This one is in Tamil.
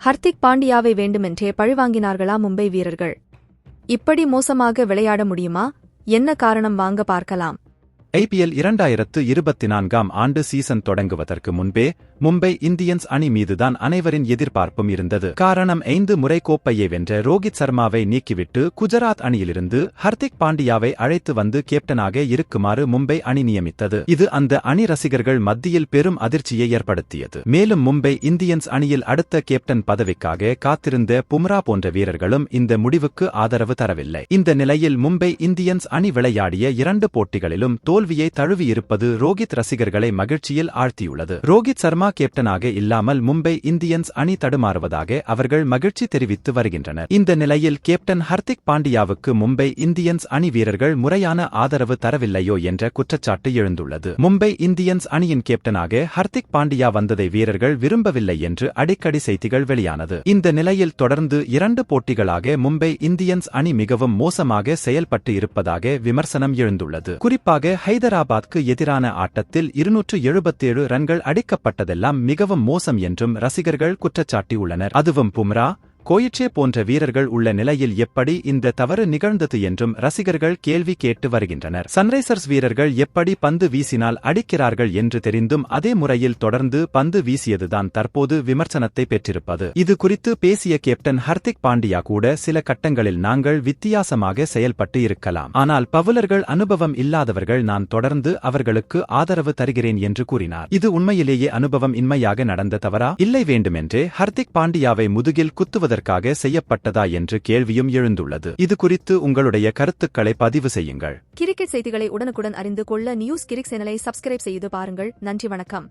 ஹர்திக் பாண்டியாவை வேண்டுமென்றே பழிவாங்கினார்களா மும்பை வீரர்கள்? இப்படி மோசமாக விளையாட முடியுமா? என்ன காரணம் வாங்க பார்க்கலாம். IPL 2024 ஆண்டு சீசன் தொடங்குவதற்கு முன்பே மும்பை இந்தியன்ஸ் அணி மீதுதான் அனைவரின் எதிர்பார்ப்பும் இருந்தது. காரணம் 5 முறை கோப்பையை வென்ற ரோஹித் சர்மாவை நீக்கிவிட்டு குஜராத் அணியிலிருந்து ஹர்திக் பாண்டியாவை அழைத்து வந்து கேப்டனாக இருக்குமாறு மும்பை அணி நியமித்தது. இது அந்த அணி ரசிகர்கள் மத்தியில் பெரும் அதிர்ச்சியை ஏற்படுத்தியது. மேலும் மும்பை இந்தியன்ஸ் அணியில் அடுத்த கேப்டன் பதவிக்காக காத்திருந்த பும்ரா போன்ற வீரர்களும் இந்த முடிவுக்கு ஆதரவு தரவில்லை. இந்த நிலையில் மும்பை இந்தியன்ஸ் அணி விளையாடிய 2 போட்டிகளிலும் தோல்வியை தழுவியிருப்பது ரோஹித் ரசிகர்களை மகிழ்ச்சியில் ஆழ்த்தியுள்ளது. ரோஹித் சர்மா கேப்டனாக இல்லாமல் மும்பை இந்தியன்ஸ் அணி தடுமாறுவதாக அவர்கள் மகிழ்ச்சி தெரிவித்து வருகின்றனர். இந்த நிலையில் கேப்டன் ஹர்திக் பாண்டியாவுக்கு மும்பை இந்தியன்ஸ் அணி வீரர்கள் முறையான ஆதரவு தரவில்லையோ என்ற குற்றச்சாட்டு எழுந்துள்ளது. மும்பை இந்தியன்ஸ் அணியின் கேப்டனாக ஹர்திக் பாண்டியா வந்ததை வீரர்கள் விரும்பவில்லை என்று அடிக்கடி செய்திகள் வெளியானது. இந்த நிலையில் தொடர்ந்து 2 போட்டிகளாக மும்பை இந்தியன்ஸ் அணி மிகவும் மோசமாக செயல்பட்டு இருப்பதாக விமர்சனம் எழுந்துள்ளது. குறிப்பாக ஹைதராபாத்க்கு எதிரான ஆட்டத்தில் 277 ரன்கள் அடிக்கப்பட்டதெல்லாம் மிகவும் மோசம் என்றும் ரசிகர்கள் குற்றச்சாட்டியுள்ளனர். அதுவும் பும்ரா, கோயிட்சே போன்ற வீரர்கள் உள்ள நிலையில் எப்படி இந்த தவறு நிகழ்ந்தது என்றும் ரசிகர்கள் கேள்வி கேட்டு வருகின்றனர். சன்ரைசர்ஸ் வீரர்கள் எப்படி பந்து வீசினால் அடிக்கிறார்கள் என்று தெரிந்தும் அதே முறையில் தொடர்ந்து பந்து வீசியதுதான் தற்போது விமர்சனத்தை பெற்றிருப்பது. இது குறித்து பேசிய கேப்டன் ஹர்திக் பாண்டியா கூட சில கட்டங்களில் நாங்கள் வித்தியாசமாக செயல்பட்டு இருக்கலாம், ஆனால் பவுலர்கள் அனுபவம் இல்லாதவர்கள், நான் தொடர்ந்து அவர்களுக்கு ஆதரவு தருகிறேன் என்று கூறினார். இது உண்மையிலேயே அனுபவம் இன்மையாக நடந்த தவறா, இல்லை வேண்டுமென்றே ஹர்திக் பாண்டியாவை முதுகில் குத்துவது செய்யப்பட்டதா என்று கேள்வியும் எழுந்துள்ளது. இது குறித்து உங்களுடைய கருத்துக்களை பதிவு செய்யுங்கள். கிரிக்கெட் செய்திகளை உடனுக்குடன் அறிந்து கொள்ள நியூஸ் கிரிக் சேனலை சப்ஸ்கிரைப் செய்து பாருங்கள். நன்றி, வணக்கம்.